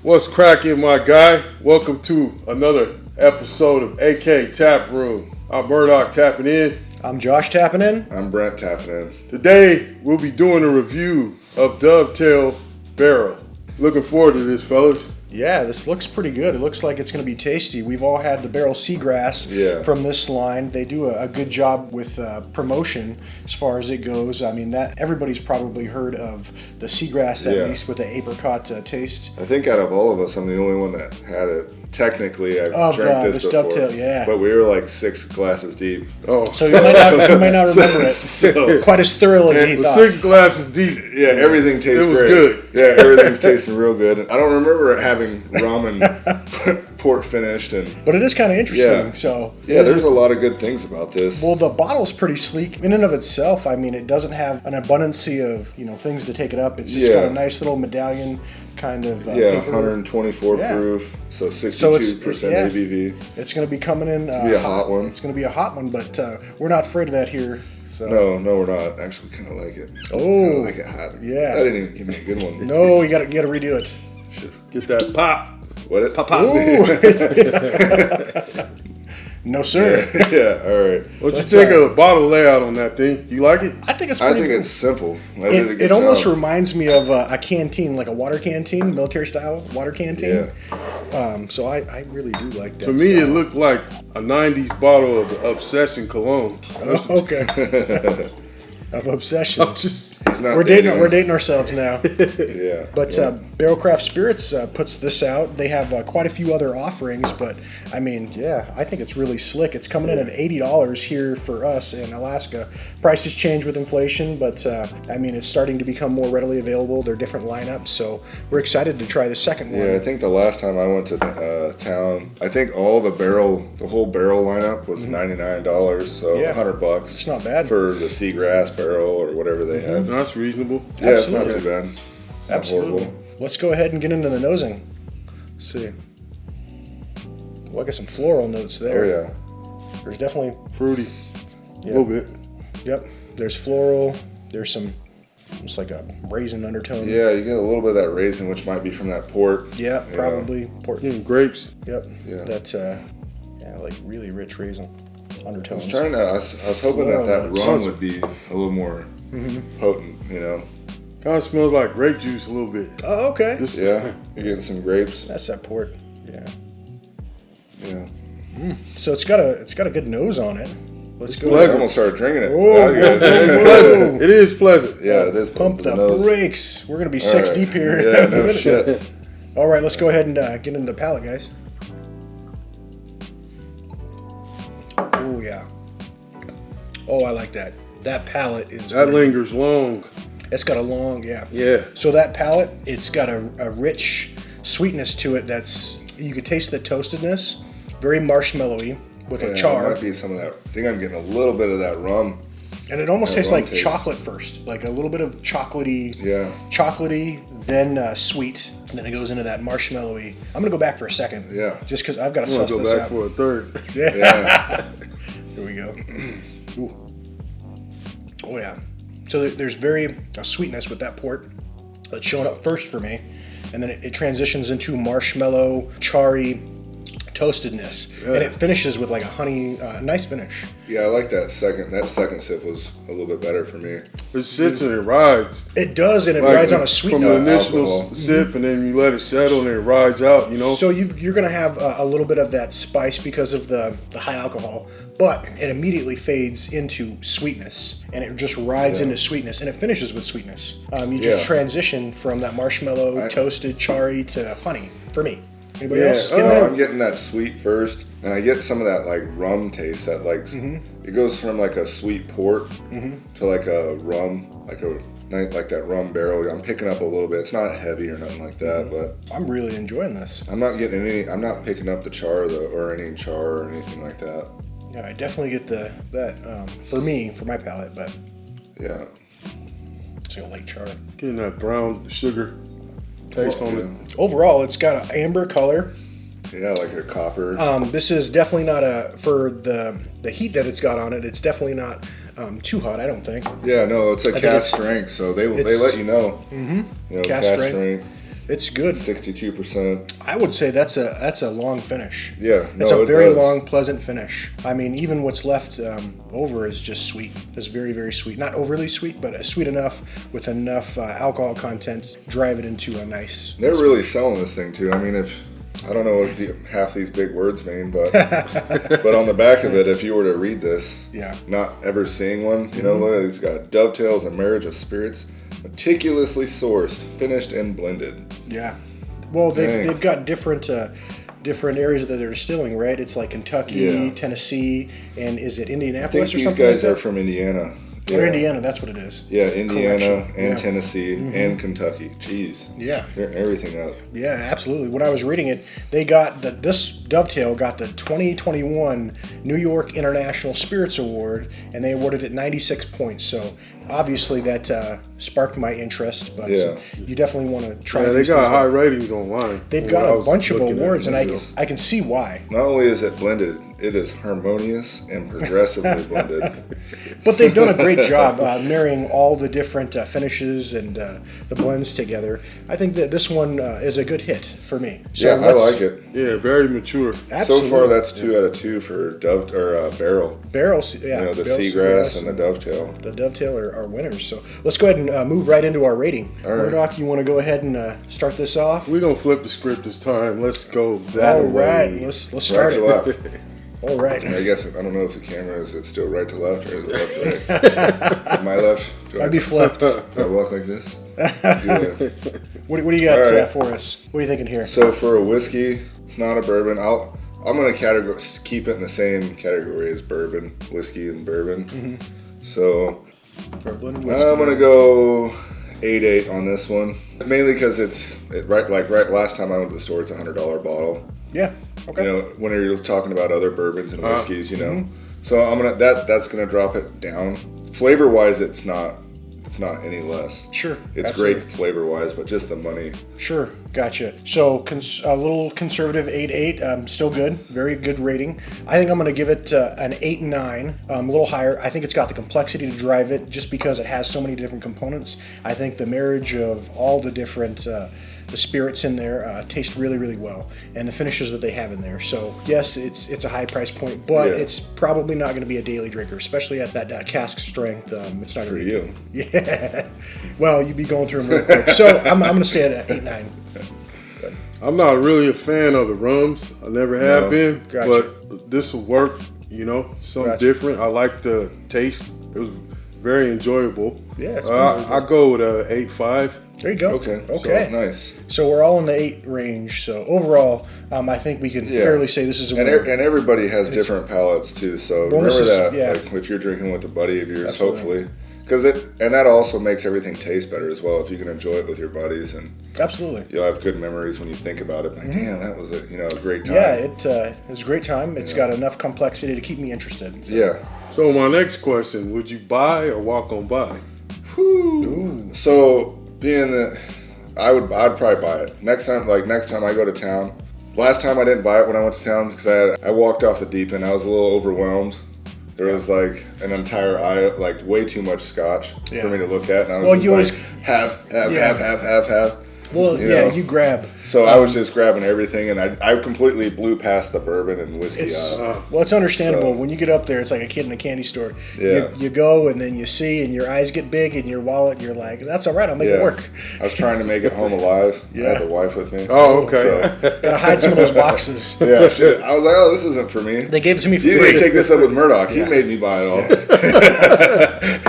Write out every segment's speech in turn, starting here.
What's cracking, my guy? Welcome to another episode of AK Taproom. I'm Murdoch tapping in. I'm Josh tapping in. I'm Brent tapping in. Today, we'll be doing a review of Dovetail Barrell. Looking forward to this, fellas. Yeah, this looks pretty good. It looks like it's going to be tasty. We've all had the Barrell Seagrass from this line. They do a good job with promotion as far as it goes. I mean, that everybody's probably heard of the Seagrass, at least with the apricot taste. I think out of all of us, I'm the only one that had it. Technically, I've drank this before. Dovetail, but we were like 6 glasses deep. Oh, so you might not remember it quite as thoroughly as he thought. 6 glasses deep. Yeah, everything tastes great. It was good. Yeah, everything's tasting real good. I don't remember it having rum and port finished, but it is kind of interesting. Yeah. So there's a lot of good things about this. Well, the bottle's pretty sleek in and of itself. I mean, it doesn't have an abundance of things to take to it. It's just got a nice little medallion kind of paper. 124 proof, so 62% ABV. It's going to be coming in. It's going to be a hot one. It's going to be a hot one, but we're not afraid of that here. So. No, we're not. Actually, we kind of like it. Oh, kind of like it hot. Yeah, that didn't even give me a good one. No, you got to redo it. Should get that pop. What? Pop. No, sir. Yeah, all right. What you think of the bottle layout on that thing? You like it? I think it's pretty it's simple. It almost reminds me of a canteen, like a water canteen, military style water canteen. Yeah. So I really do like that. To me, it looked like a 90s bottle of Obsession cologne. Oh, okay. Of Obsession. We're dating ourselves now. Yeah. But Barrell Craft Spirits puts this out. They have quite a few other offerings, but I mean, I think it's really slick. It's coming in at $80 here for us in Alaska. Prices change with inflation, but I mean, it's starting to become more readily available. They're different lineups, so we're excited to try the second one. Yeah, I think the last time I went to town, I think the whole Barrell lineup was $99, so $100. It's not bad for the Seagrass Barrel or whatever they had. That's reasonable. Yeah, it's not too bad. Absolutely. Horrible. Let's go ahead and get into the nosing. Let's see. Well, I got some floral notes there. Oh, yeah. There's definitely... fruity. A little bit. Yep. There's floral. There's some... It's like a raisin undertone. Yeah, you get a little bit of that raisin, which might be from that port. Yeah, probably. Port. Grapes. Yep. Yeah. That's, like really rich raisin undertones. I was hoping that rum would be a little more potent, Kind of smells like grape juice a little bit. Oh, okay. You're getting some grapes. That's that port. Yeah. Yeah. So it's got a good nose on it. Let's go. I almost started drinking it. It is pleasant. Yeah, it is. Pump the brakes. We're gonna be 6 deep here. Yeah, no shit. All right, let's go ahead and get into the palate, guys. Oh yeah. Oh, I like that. That palate is. That lingers long. It's got a long, yeah. So that palate, it's got a rich sweetness to it. You could taste the toastedness, very marshmallowy with a char. Might be some of that. I think I'm getting a little bit of that rum. And it almost tastes like chocolate first, like a little bit of chocolatey, then sweet, and then it goes into that marshmallowy. I'm gonna go back for a second, just because I've got to suss this out. Go back for a third. Yeah. Here we go. Ooh. Oh yeah. So there's a sweetness with that port that's showing up first for me, and then it transitions into marshmallow, charry toastedness, and it finishes with like a honey, nice finish. Yeah, I like that second. That second sip was a little bit better for me. It sits and it rides. It does, and it rides on a sweet note. From the initial sip, and then you let it settle, and it rides out. So you're going to have a little bit of that spice because of the high alcohol, but it immediately fades into sweetness, and it just rides into sweetness, and it finishes with sweetness. You just transition from that marshmallow, toasted, charry to honey. For me. Anybody else? I'm getting that sweet first, and I get some of that like rum taste. That like it goes from like a sweet port to like a rum, like that rum barrel. I'm picking up a little bit. It's not heavy or nothing like that, but I'm really enjoying this. I'm not getting any. I'm not picking up the char or any char or anything like that. Yeah, I definitely get that for my palate, but it's a light char. Getting that brown sugar taste on it. Overall, it's got an amber color. Yeah, like a copper. This is definitely not for the heat that it's got on it. It's definitely not too hot, I don't think. Yeah, no, it's a cast strength, so they let you know. Mm-hmm. Cast strength. It's good. 62%. I would say that's a long finish. Yeah, It's a very long, pleasant finish. I mean, even what's left over is just sweet. It's very, very sweet. Not overly sweet, but sweet enough with enough alcohol content to drive it into a nice. They're really selling this thing too. I mean, I don't know what half these big words mean, but but on the back of it, if you were to read this, not ever seeing one, you know, look, it's got Dovetail's a marriage of spirits, meticulously sourced, finished, and blended. Yeah. Well, they've got different areas that they're distilling, right? It's like Kentucky, Tennessee, and is it Indianapolis or something? These guys are from Indiana. They're Indiana, that's what it is. Yeah, Indiana and Tennessee and Kentucky. Jeez. Yeah. They're everything up. Yeah, absolutely. When I was reading it, they got this Dovetail got the 2021 New York International Spirits Award, and they awarded it 96 points. So obviously that sparked my interest, but you definitely want to try. Yeah, they got high ratings online. They've got a bunch of awards, and I can see why. Not only is it blended, it is harmonious and progressively blended. But they've done a great job marrying all the different finishes and the blends together. I think that this one is a good hit for me. So I like it. Yeah, very mature. Absolutely. So far, that's 2 out of 2 for Barrell. Barrel, yeah. You know, the Seagrass and the Dovetail. The Dovetail are winners. So let's go ahead and move right into our rating. All right. Murdoch, you want to go ahead and start this off? We're gonna flip the script this time. Let's go that way. All right, let's start Right to it. left. All right. I guess I don't know if the camera is it still right to left or is it left to right? My left. I'd be flipped. Do I walk like this? What do you got right. for us? What are you thinking here? So for a whiskey, it's not a bourbon. I'm gonna keep it in the same category as bourbon, whiskey, and bourbon. So I'm gonna go 8.8 on this one, mainly because right last time I went to the store, it's $100 bottle. Yeah. Okay. You know, when you're talking about other bourbons and whiskeys, you know, so that's gonna drop it down. Flavor wise, it's not any less. Sure. It's absolutely. great flavor wise, but just the money. Sure. Gotcha. So a little conservative 8.8, still good, very good rating. I think I'm going to give it an 8.9, a little higher. I think it's got the complexity to drive it just because it has so many different components. I think the marriage of all the different the spirits in there taste really, really well, and the finishes that they have in there. So yes, it's a high price point, but it's probably not going to be a daily drinker, especially at that cask strength. It's not for gonna you. Yeah. Well, you'd be going through them real quick. So I'm going to stay at 8.9. I'm not really a fan of the rums. I never have been, Gotcha. but this will work. You know, something different. I like the taste. It was very enjoyable. Yeah, it's I go with a 8.5. There you go. Okay. Okay. So, nice. So we're all in the 8 range. So overall, I think we can fairly say this is a winner. And everybody has different palates too. So remember that, like if you're drinking with a buddy of yours, hopefully, because that also makes everything taste better as well. If you can enjoy it with your buddies, and absolutely, you'll have good memories when you think about it. Like, damn, that was a great time. Yeah, it was a great time. It's got enough complexity to keep me interested. So. Yeah. So my next question: would you buy or walk on by? Whew. So being that I'd probably buy it next time. Like next time I go to town. Last time I didn't buy it when I went to town because I walked off the deep end. I was a little overwhelmed. There was like an entire aisle, like way too much scotch for me to look at, and I was just half. Well, you grab. So I was just grabbing everything, and I completely blew past the bourbon and whiskey. Well, it's understandable. When you get up there, it's like a kid in a candy store. Yeah. You go, and then you see, and your eyes get big, and your wallet, you're like, that's all right, I'll make it work. I was trying to make it home alive. I had the wife with me. Oh, okay. So, gotta hide some of those boxes. Yeah, shit. I was like, oh, this isn't for me. They gave it to me for free. You didn't take this up with Murdoch. He made me buy it all.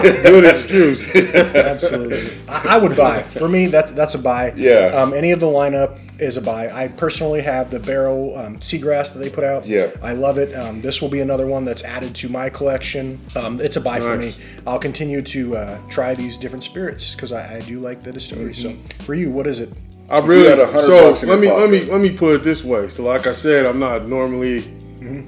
Good excuse. Absolutely. I would buy. For me, that's a buy. Yeah. Any of the lineup is a buy. I personally have the Barrell Seagrass that they put out. Yeah. I love it. This will be another one that's added to my collection. It's a buy for me. I'll continue to try these different spirits because I do like the distillery. So for you, what is it? I really let me put it this way. So like I said, I'm not normally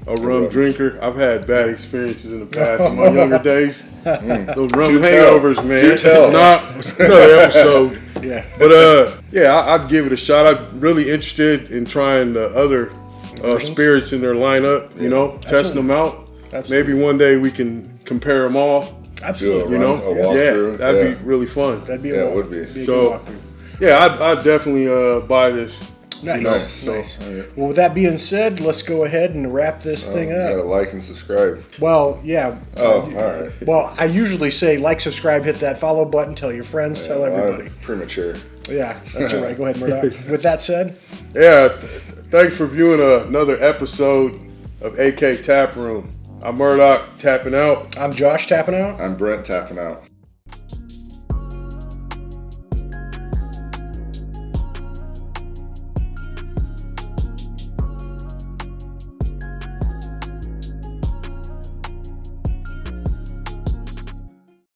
a rum drinker. I've had bad experiences in the past in my younger days. Those rum hangovers, man. Not another episode. Yeah. But I'd give it a shot. I'm really interested in trying the other spirits in their lineup. You know, testing them out. Absolutely. Maybe one day we can compare them all. Absolutely. That'd be really fun. That'd be it would be. So Yeah, I'd definitely buy this. Nice. Nice. Well, with that being said, let's go ahead and wrap this thing You up. gotta like and subscribe. Well, yeah. Oh, all right. Well, I usually say like, subscribe, hit that follow button, tell your friends, tell everybody. Premature. Yeah, that's all right. Go ahead, Murdoch. With that said, Yeah, thanks for viewing another episode of AK Taproom. I'm Murdoch tapping out. I'm Josh tapping out. I'm Brent tapping out.